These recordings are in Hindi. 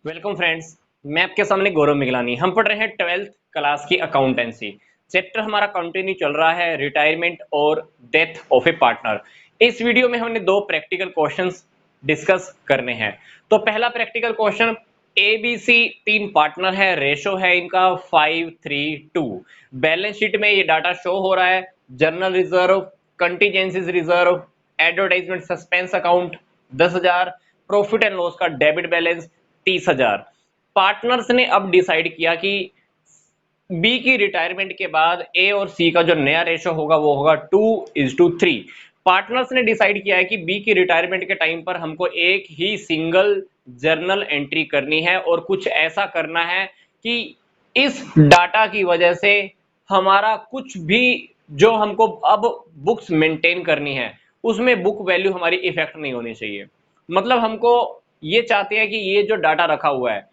Welcome friends. मैं आपके सामने गौरव मिगलानी। हम पढ़ रहे हैं 12th क्लास की अकाउंटेंसी। चैप्टर हमारा कंटिन्यू चल रहा है रिटायरमेंट और डेथ ऑफ ए पार्टनर। इस वीडियो में हमने दो प्रैक्टिकल क्वेश्चंस डिस्कस करने हैं। तो पहला practical question, A B C तीन पार्टनर है, रेशो है इनका 5:3:2। बैलेंस शीट में ये डाटा शो हो रहा है। Journal reserve, contingencies reserve, advertisement suspense account 10,000, profit and loss का डेबिट बैलेंस 30,000। पार्टनर्स ने अब डिसाइड किया कि बी की रिटायरमेंट के बाद ए और सी का जो नया रेशो होगा वो होगा 2:3। पार्टनर्स ने डिसाइड किया है कि बी की रिटायरमेंट के टाइम पर हमको एक ही सिंगल जर्नल एंट्री करनी है और कुछ ऐसा करना है कि इस डाटा की वजह से हमारा कुछ भी जो हमको अब बुक्स मेंटेन करनी है उसमें बुक वैल्यू हमारी इफेक्ट नहीं होनी चाहिए। मतलब हमको ये चाहते हैं कि ये जो डाटा रखा हुआ है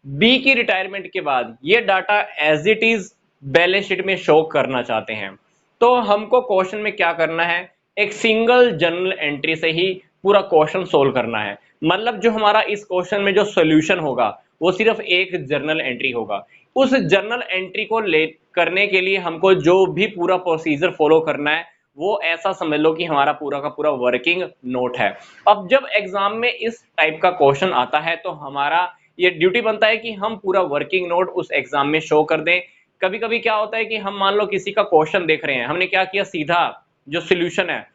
बी की रिटायरमेंट के बाद ये data as it is balance sheet में शो करना चाहते हैं। तो हमको क्वेश्चन में क्या करना है, एक सिंगल जर्नल एंट्री से ही पूरा क्वेश्चन सोल्व करना है। मतलब जो हमारा इस क्वेश्चन में जो सॉल्यूशन होगा वो सिर्फ एक जर्नल एंट्री होगा। उस जर्नल एंट्री को ले करने के लिए हमको जो भी पूरा प्रोसीजर फॉलो करना है वो ऐसा समझ लो कि हमारा पूरा का पूरा वर्किंग नोट है। अब जब एग्जाम में इस टाइप का क्वेश्चन आता है तो हमारा ये ड्यूटी बनता है कि हम पूरा वर्किंग नोट उस एग्जाम में शो कर दें। कभी कभी क्या होता है कि हम मान लो किसी का क्वेश्चन देख रहे हैं, हमने क्या किया, सीधा जो सोल्यूशन है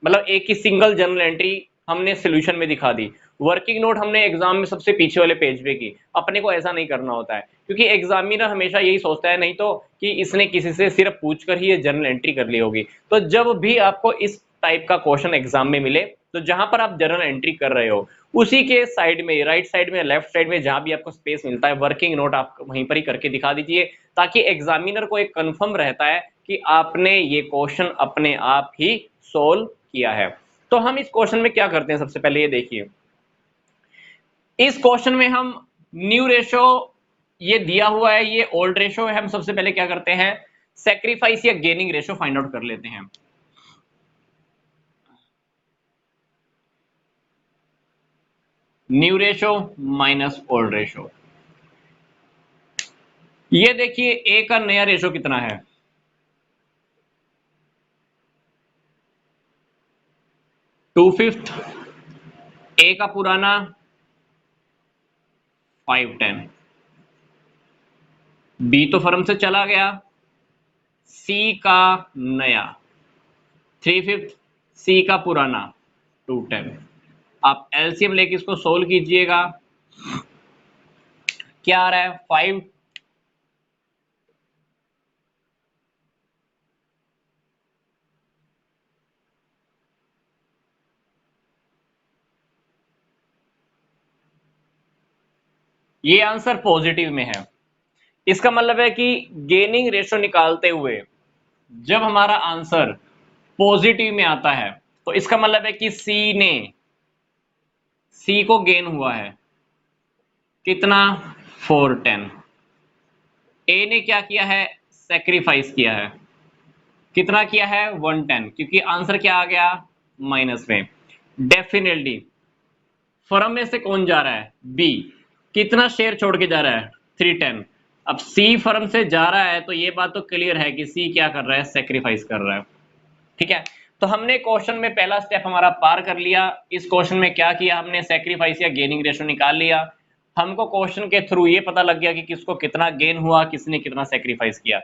मतलब एक ही सिंगल जर्नल एंट्री हमने सोल्यूशन में दिखा दी। वर्किंग नोट हमने एग्जाम में सबसे पीछे वाले पेज पे की। अपने को ऐसा नहीं करना होता है क्योंकि एग्जामिनर हमेशा यही सोचता है नहीं तो कि इसने किसी से सिर्फ पूछकर ही ये जर्नल एंट्री कर ली होगी। तो जब भी आपको इस टाइप का क्वेश्चन एग्जाम में मिले तो जहां पर आप जर्नल एंट्री कर रहे हो उसी के साइड में, राइट साइड में, लेफ्ट साइड में, जहां भी आपको स्पेस मिलता है वर्किंग नोट आप वहीं पर ही करके दिखा दीजिए ताकि एग्जामिनर को एक कंफर्म रहता है कि आपने ये क्वेश्चन अपने आप ही सोल्व किया है। तो हम इस क्वेश्चन में क्या करते हैं, सबसे पहले ये देखिए, इस क्वेश्चन में हम न्यू रेशो ये दिया हुआ है, ये ओल्ड रेशो है। हम सबसे पहले क्या करते हैं, सेक्रीफाइस या गेनिंग रेशो फाइंड आउट कर लेते हैं। New ratio minus old ratio. ये देखिए ए का नया रेशो कितना है, 2/5। ए का पुराना 5:10। बी तो फर्म से चला गया। सी का नया 3/5। सी का पुराना 2:10। आप एलसीएम लेके इसको सोल्व कीजिएगा। क्या आ रहा है, 5। ये आंसर पॉजिटिव में है। इसका मतलब है कि गेनिंग रेशो निकालते हुए जब हमारा आंसर पॉजिटिव में आता है तो इसका मतलब है कि सी को गेन हुआ है कितना, 4:10। ए ने क्या किया है, सेक्रीफाइस किया है। कितना किया है, 1:10, क्योंकि आंसर क्या आ गया, माइनस में। डेफिनेटली फर्म में से कौन जा रहा है, बी। कितना शेयर छोड़ के जा रहा है, 3:10। अब सी फर्म से जा रहा है तो ये बात तो क्लियर है कि सी क्या कर रहा है, सेक्रीफाइस कर रहा है। ठीक है, तो हमने क्वेश्चन में पहला स्टेप हमारा पार कर लिया। इस क्वेश्चन में क्या किया हमने, सेक्रीफाइस या गेनिंग रेशो निकाल लिया। हमको क्वेश्चन के थ्रू ये पता लग गया कि किसको कितना गेन हुआ, किसने कितना सेक्रीफाइस किया।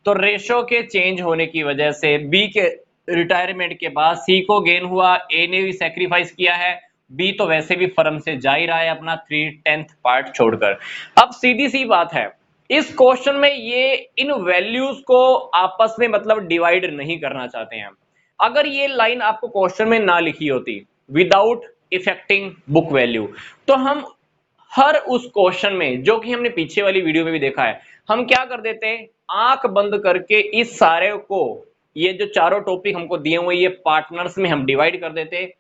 तो रेशो के चेंज होने की वजह से बी के रिटायरमेंट के बाद सी को गेन हुआ, ए ने भी सेक्रीफाइस किया है, बी तो वैसे भी फर्म से जा ही रहा है अपना 3/10 पार्ट छोड़कर। अब सीधी सी बात है, इस क्वेश्चन में ये इन वैल्यूज को आपस में मतलब डिवाइड नहीं करना चाहते हैं। अगर ये लाइन आपको क्वेश्चन में ना लिखी होती, विदाउट इफेक्टिंग बुक वैल्यू, तो हम हर उस क्वेश्चन में, जो कि हमने पीछे वाली वीडियो में भी देखा है, हम क्या कर देते, आंख बंद करके इस सारे को, ये जो चारों टॉपिक हमको दिए हुए ये पार्टनर्स में हम डिवाइड कर देते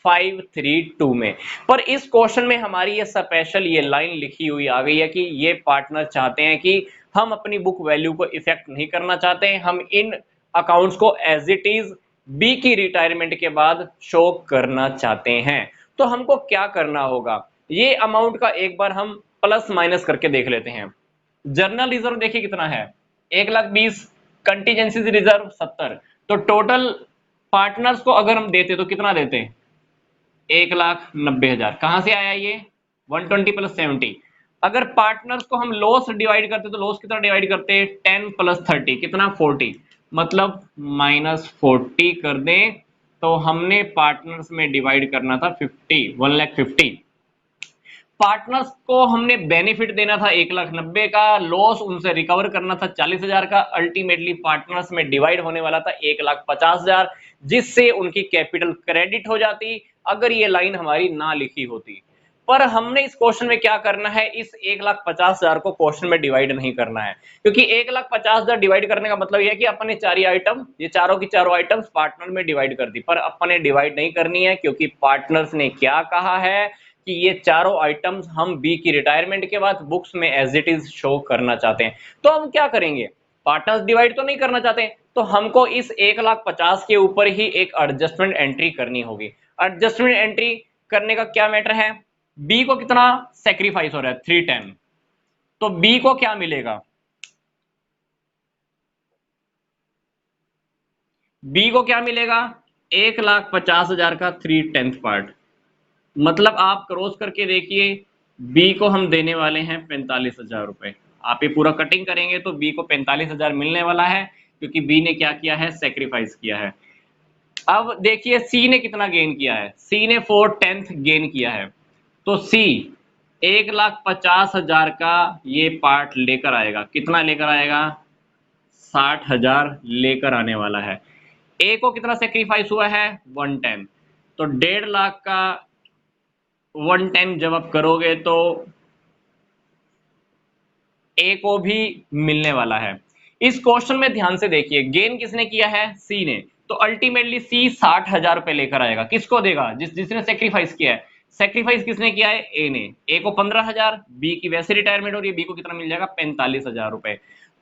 5:3:2 में। पर इस क्वेश्चन में हमारी ये स्पेशल ये लाइन लिखी हुई आ गई है कि ये पार्टनर चाहते हैं कि हम अपनी बुक वैल्यू को इफेक्ट नहीं करना चाहते हैं, हम इन अकाउंट्स को एज इट इज बी की रिटायरमेंट के बाद शो करना चाहते हैं। तो हमको क्या करना होगा, ये अमाउंट का एक बार हम प्लस माइनस करके देख लेते हैं। जर्नल रिजर्व देखिए कितना है 1,20,000, कंटीजेंसी रिजर्व 70। तो टोटल पार्टनर्स को अगर हम देते तो कितना देते, 1,90,000। कहां से आया ये 120 प्लस 70। अगर पार्टनर्स को हम लॉस डिवाइड करते तो लॉस कितना डिवाइड करते, 10 प्लस 30 कितना 40, मतलब -40 कर दें तो हमने पार्टनर्स में डिवाइड करना था 50, 1,50,000। पार्टनर्स को हमने बेनिफिट देना था 1,90,000 का, लॉस उनसे रिकवर करना था 40,000 का। अल्टीमेटली पार्टनर्स में डिवाइड होने वाला था 1,50,000, जिससे उनकी कैपिटल क्रेडिट हो जाती अगर ये लाइन हमारी ना लिखी होती। पर हमने इस क्वेश्चन में क्या करना है, इस 1,50,000 को क्वेश्चन में डिवाइड नहीं करना है, क्योंकि 1,50,000 डिवाइड करने का मतलब यह है कि अपने चार आइटम, ये चारों की चारों आइटम्स पार्टनर में डिवाइड कर दी, पर अपने डिवाइड नहीं करनी है, क्योंकि पार्टनर्स ने क्या कहा है कि ये चारों आइटम्स हम बी की रिटायरमेंट के बाद बुक्स में एज इट इज शो करना चाहते हैं। तो हम क्या करेंगे, पार्टनर्स डिवाइड तो नहीं करना चाहते, तो हमको इस 1,50,000 के ऊपर ही एक एडजस्टमेंट एंट्री करनी होगी। एडजस्टमेंट एंट्री करने का क्या मैटर है, बी को कितना सेक्रीफाइस हो रहा है 310, तो बी को क्या मिलेगा, बी को क्या मिलेगा 1,50,000 का 3/10 पार्ट। मतलब आप क्रॉस करके देखिए, बी को हम देने वाले हैं 45,000 रुपए। आप ये पूरा कटिंग करेंगे तो बी को 45,000 मिलने वाला है, क्योंकि बी ने क्या किया है, सेक्रीफाइस किया है। अब देखिए सी ने कितना गेन किया है, सी ने 4/10 गेन किया है, तो सी 1,50,000 का ये पार्ट लेकर आएगा। कितना लेकर आएगा, 60,000 लेकर आने वाला है। ए को कितना सेक्रीफाइस हुआ है 110, तो 1,50,000 का 110 जब आप करोगे तो ए को भी मिलने वाला है। इस क्वेश्चन में ध्यान से देखिए, गेन किसने किया है, सी ने, तो अल्टीमेटली सी 60,000 रुपए लेकर आएगा। किसको देगा, जिसने सेक्रीफाइस किया है। सेक्रीफाइस किसने किया है, ए ने। ए को 15,000, बी की वैसे रिटायरमेंट हो रही है, बी को कितना मिल जाएगा 45,000 रुपए।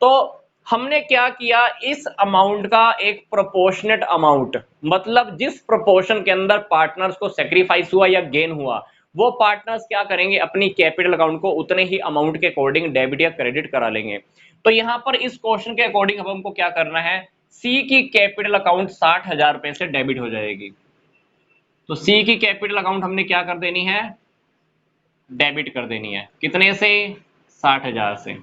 तो हमने क्या किया, इस अमाउंट का एक प्रोपोर्शनेट अमाउंट, मतलब जिस प्रोपोर्शन के अंदर पार्टनर्स को सेक्रीफाइस हुआ या गेन हुआ, वो पार्टनर्स क्या करेंगे, अपनी कैपिटल अकाउंट को उतने ही अमाउंट के अकॉर्डिंग डेबिट या क्रेडिट करा लेंगे। तो यहां पर इस क्वेश्चन के अकॉर्डिंग अब हमको क्या करना है, सी की कैपिटल अकाउंट 60,000 रुपए से डेबिट हो जाएगी। तो सी की कैपिटल अकाउंट हमने क्या कर देनी है, डेबिट कर देनी है। कितने से, 60,000 से,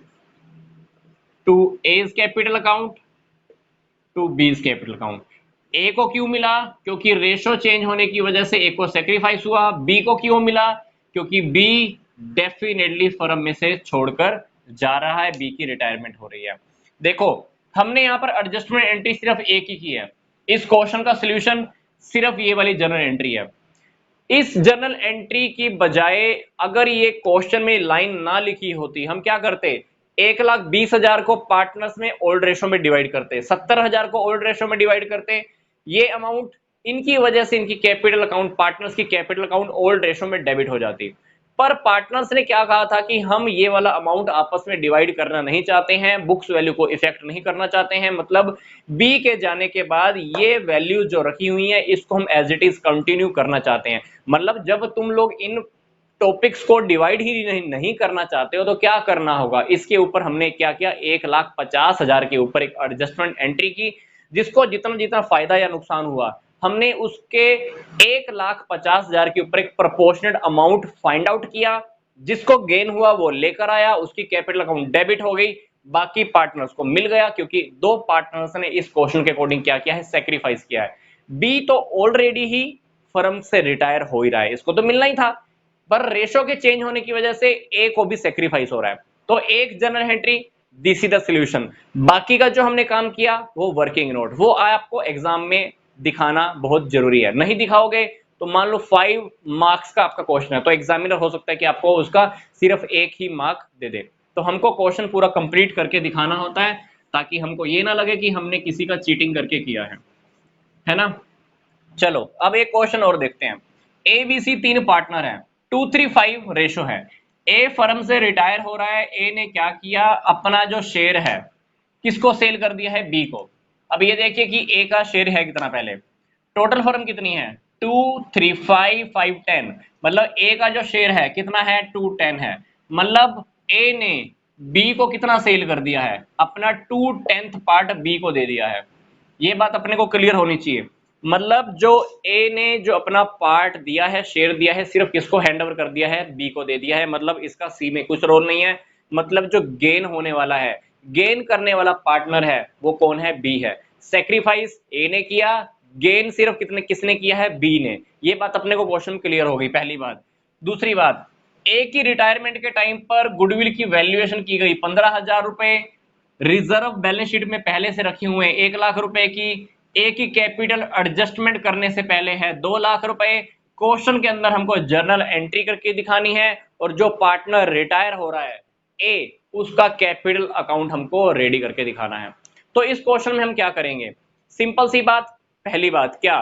to A's capital account, to B's capital account. A को क्यों मिला, क्योंकि रेशो चेंज होने की वजह से ए को सेक्रीफाइस हुआ। बी को क्यों मिला, क्योंकि बी डेफिनेटली फर्म में से छोड़कर जा रहा है, बी की रिटायरमेंट हो रही है। देखो हमने यहां पर एडजस्टमेंट एंट्री सिर्फ एक ही की है, इस क्वेश्चन का सॉल्यूशन सिर्फ ये वाली जनरल एंट्री है। इस जनरल एंट्री की बजाय अगर ये क्वेश्चन में लाइन ना लिखी होती, हम क्या करते, 1,20,000 को पार्टनर्स में ओल्ड रेशो में डिवाइड करते, 70,000 को ओल्ड रेशो में डिवाइड करते। ये अमाउंट इनकी वजह से इनकी कैपिटल अकाउंट, पार्टनर्स की कैपिटल अकाउंट ओल्ड रेशो में डेबिट हो जाती। पर पार्टनर्स ने क्या कहा था कि हम ये वाला अमाउंट आपस में डिवाइड करना नहीं चाहते हैं, बुक्स वैल्यू को इफेक्ट नहीं करना चाहते हैं। मतलब बी के जाने के बाद ये वैल्यू जो रखी हुई है इसको हम एज इट इज कंटिन्यू करना चाहते हैं। मतलब जब तुम लोग इन टॉपिक्स को डिवाइड ही नहीं करना चाहते हो तो क्या करना होगा, इसके ऊपर हमने क्या किया, 1,50,000 के ऊपर एक एडजस्टमेंट एंट्री की, जिसको जितना जितना फायदा या नुकसान हुआ हमने उसके 1,50,000 के ऊपर एक प्रोपोर्शनेट अमाउंट फाइंड आउट किया। जिसको गेन हुआ वो लेकर आया, उसकी कैपिटल अकाउंट डेबिट हो गई, बाकी पार्टनर्स को मिल गया, क्योंकि दो पार्टनर्स ने इस क्वेश्चन के अकॉर्डिंग क्या किया है, सेक्रीफाइस किया है। बी तो ऑलरेडी ही फर्म से रिटायर हो ही रहा है, इसको तो मिलना ही था, पर रेशो के चेंज होने की वजह से ए को भी सेक्रीफाइस हो रहा है। तो एक general entry, this is the solution. बाकी का जो हमने काम किया वो वर्किंग नोट, वो आपको एग्जाम में दिखाना बहुत जरूरी है। नहीं दिखाओगे तो मान लो 5 मार्क्स का आपका क्वेश्चन है, तो एग्जामिनर हो सकता है कि आपको उसका सिर्फ एक ही मार्क दे दे। तो हमको क्वेश्चन पूरा कंप्लीट करके दिखाना होता है, ताकि हमको ये ना लगे कि हमने किसी का चीटिंग करके किया है ना। चलो अब एक क्वेश्चन और देखते हैं। ए बी सी 3 पार्टनर हैं, 2:3:5 रेशो है। ए फर्म से रिटायर हो रहा है, ए ने क्या किया, अपना जो शेयर है किसको सेल कर दिया है, बी को। अब ये देखिए कि ए का शेयर है कितना, पहले टोटल फर्म कितनी है 2, 3, 5, 5, 10, मतलब ए का जो शेयर है कितना है 210 है। मतलब ए ने बी को कितना सेल कर दिया है, अपना 2/10 पार्ट बी को दे दिया है। ये बात अपने को क्लियर होनी चाहिए। मतलब जो ए ने जो अपना पार्ट दिया है, शेयर दिया है, सिर्फ किसको हैंड ओवर कर दिया है, बी को दे दिया है। मतलब इसका सी में कुछ रोल नहीं है। मतलब जो गेन होने वाला है, गेन करने वाला पार्टनर है, वो कौन है, बी है। सेक्रीफाइस ए ने किया, गेन सिर्फ किसने किया है, बी ने। ये बात अपने को क्वेश्चन क्लियर हो गई, पहली बात। दूसरी बात, ए की रिटायरमेंट के टाइम पर गुडविल की वैल्यूएशन की गई 15,000 रुपए, रिजर्व बैलेंस शीट में पहले से रखे हुए 1 लाख रुपए की, ए की कैपिटल एडजस्टमेंट करने से पहले है 2 लाख रुपए। क्वेश्चन के अंदर हमको जर्नल एंट्री करके दिखानी है, और जो पार्टनर रिटायर हो रहा है ए, उसका कैपिटल अकाउंट हमको रेडी करके दिखाना है। तो इस क्वेश्चन में हम क्या करेंगे, सिंपल सी बात। पहली बात क्या,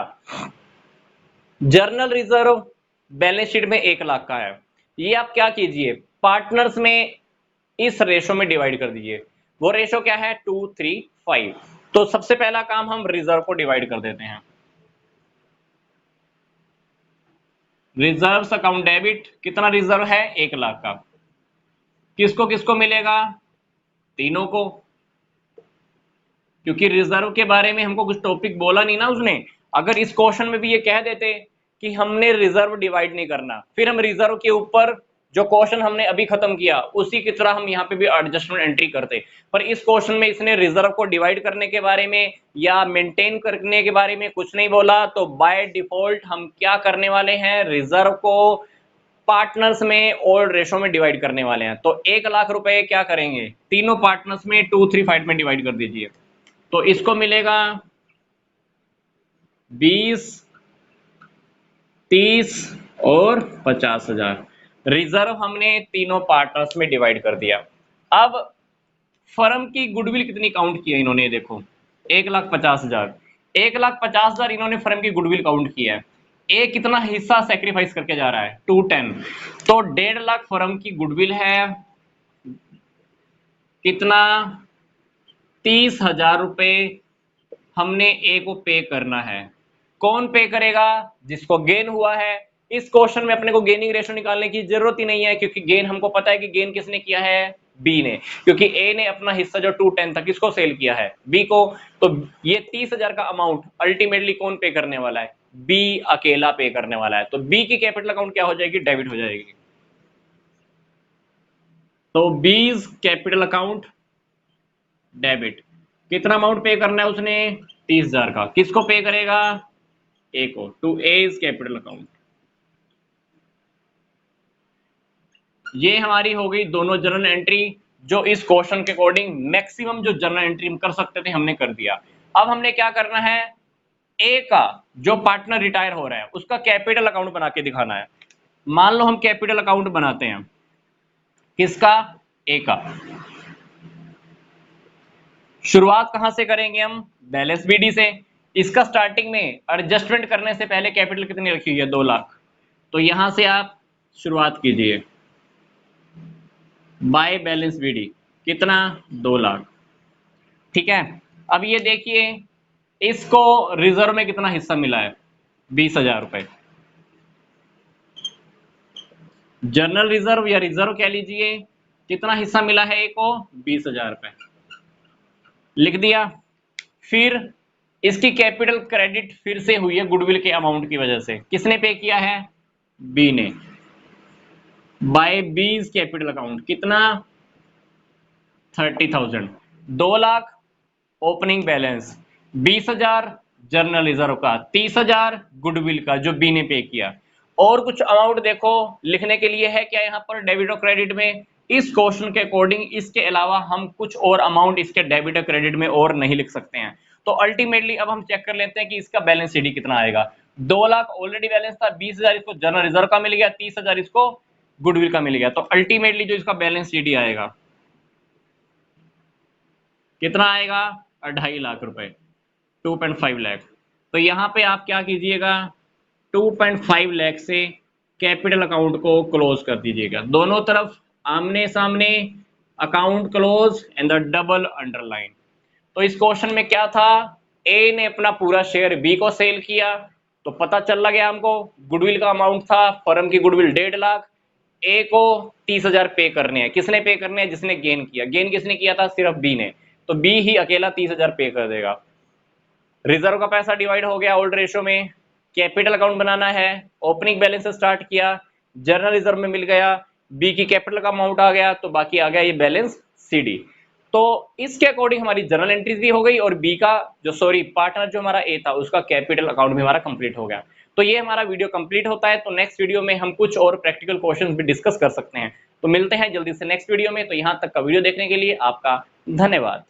जर्नल रिजर्व बैलेंस शीट में 1 लाख का है, ये आप क्या कीजिए, पार्टनर्स में इस रेशो में डिवाइड कर दीजिए। वो रेशो क्या है, 2:3:5। तो सबसे पहला काम हम रिजर्व को डिवाइड कर देते हैं। रिजर्व्स अकाउंट डेबिट, कितना रिजर्व है, 1 लाख का। किसको किसको मिलेगा, तीनों को, क्योंकि रिजर्व के बारे में हमको कुछ टॉपिक बोला नहीं ना उसने। अगर इस क्वेश्चन में भी ये कह देते कि हमने रिजर्व डिवाइड नहीं करना, फिर हम रिजर्व के ऊपर जो क्वेश्चन हमने अभी खत्म किया उसी की तरह हम यहाँ पे भी एडजस्टमेंट एंट्री करते। पर इस क्वेश्चन में इसने रिजर्व को डिवाइड करने के बारे में या मेंटेन करने के बारे में कुछ नहीं बोला। तो बाय डिफॉल्ट हम क्या करने वाले हैं, रिजर्व को पार्टनर्स में और रेशो में डिवाइड करने वाले हैं। तो 1 लाख रुपए क्या करेंगे, तीनों पार्टनर्स में 2:3:5 में डिवाइड कर दीजिए। तो इसको मिलेगा 20, 30 और 50,000। रिजर्व हमने तीनों पार्टनर्स में डिवाइड कर दिया। अब फर्म की गुडविल कितनी काउंट की है इन्होंने, देखो 1,50,000। 1,50,000 इन्होंने फर्म की गुडविल काउंट की है। ए कितना हिस्सा सेक्रीफाइस करके जा रहा है, 210। तो 1.5 लाख फर्म की गुडविल है, कितना, 30,000 रुपए हमने ए को पे करना है। कौन पे करेगा, जिसको गेन हुआ है। इस क्वेश्चन में अपने को गेनिंग रेशो निकालने की जरूरत ही नहीं है, क्योंकि गेन हमको पता है कि गेन किसने किया है, बी ने, क्योंकि ए ने अपना हिस्सा जो 210 था किसको सेल किया है, बी को। तो ये 30,000 का अमाउंट अल्टीमेटली कौन पे करने वाला है, बी अकेला पे करने वाला है। तो बी की कैपिटल अकाउंट क्या हो जाएगी, डेबिट हो जाएगी। तो बीज कैपिटल अकाउंट डेबिट, कितना अमाउंट पे करना है उसने, 30,000 का। किसको पे करेगा, ए को, टू एज कैपिटल अकाउंट। ये हमारी हो गई दोनों जर्नल एंट्री, जो इस क्वेश्चन के अकॉर्डिंग मैक्सिमम जो जर्नल एंट्री हम कर सकते थे हमने कर दिया। अब हमने क्या करना है, ए का जो पार्टनर रिटायर हो रहा है उसका कैपिटल अकाउंट बना के दिखाना है। मान लो हम कैपिटल अकाउंट बनाते हैं, किसका, ए का। शुरुआत कहां से करेंगे हम, बैलेंस बीडी से। इसका स्टार्टिंग में एडजस्टमेंट करने से पहले कैपिटल कितनी रखी हुई है, 2 लाख। तो यहां से आप शुरुआत कीजिए, बाय बैलेंस बीडी कितना, 2 लाख। ठीक है। अब ये देखिए इसको रिजर्व में कितना हिस्सा मिला है, 20,000 रुपए। जनरल रिजर्व या रिजर्व कह लीजिए, कितना हिस्सा मिला है, एक को 20,000 रुपए, लिख दिया। फिर इसकी कैपिटल क्रेडिट फिर से हुई है गुडविल के अमाउंट की वजह से, किसने पे किया है, बी ने, बाय बीज कैपिटल अकाउंट, कितना, 30,000। 2 lakh opening balance, 20,000 journal reserve का, 30,000 गुडविल का जो बी ने पे किया। और कुछ अमाउंट देखो लिखने के लिए है क्या यहाँ पर डेबिट और क्रेडिट में, इस क्वेश्चन के अकॉर्डिंग इसके अलावा हम कुछ और अमाउंट इसके डेबिट और क्रेडिट में और नहीं लिख सकते हैं। तो अल्टीमेटली अब हम चेक कर लेते हैं कि इसका बैलेंस शीट कितना आएगा। 2 लाख ऑलरेडी बैलेंस था, 20,000 इसको जनरल रिजर्व का मिल गया, 30,000 इसको गुडविल का मिल गया। तो अल्टीमेटली जो इसका बैलेंस शीट आएगा कितना आएगा, 2.5 लाख रुपए, 2.5 लाख। तो यहाँ पे आप क्या कीजिएगा, 2.5 लाख से कैपिटल अकाउंट को क्लोज कर दीजिएगा, दोनों तरफ आमने सामने, account close and the double underline. तो इस क्वेश्चन में क्या था, ए ने अपना पूरा शेयर बी को सेल किया, तो पता चल गया हमको गुडविल का अमाउंट था फर्म की गुडविल 1.5 लाख। ए को 30,000 पे करने हैं। किसने पे करने हैं? जिसने गेन किया। गेन किसने किया था? सिर्फ बी ने। तो बी ही अकेला 30,000 पे कर देगा। रिजर्व का पैसा डिवाइड हो गया ओल्ड रेशो में। कैपिटल अकाउंट बनाना है, ओपनिंग बैलेंस से स्टार्ट किया, जर्नल रिजर्व में मिल गया, बी की कैपिटल का अमाउंट आ गया, तो बाकी आ गया ये बैलेंस सीडी। तो इसके अकॉर्डिंग हमारी जर्नल एंट्रीज भी हो गई और बी का पार्टनर जो हमारा ए था उसका कैपिटल अकाउंट भी हमारा कंप्लीट हो गया। तो ये हमारा वीडियो कंप्लीट होता है। तो नेक्स्ट वीडियो में हम कुछ और प्रैक्टिकल क्वेश्चंस भी डिस्कस कर सकते हैं। तो मिलते हैं जल्दी से नेक्स्ट वीडियो में। तो यहां तक का वीडियो देखने के लिए आपका धन्यवाद।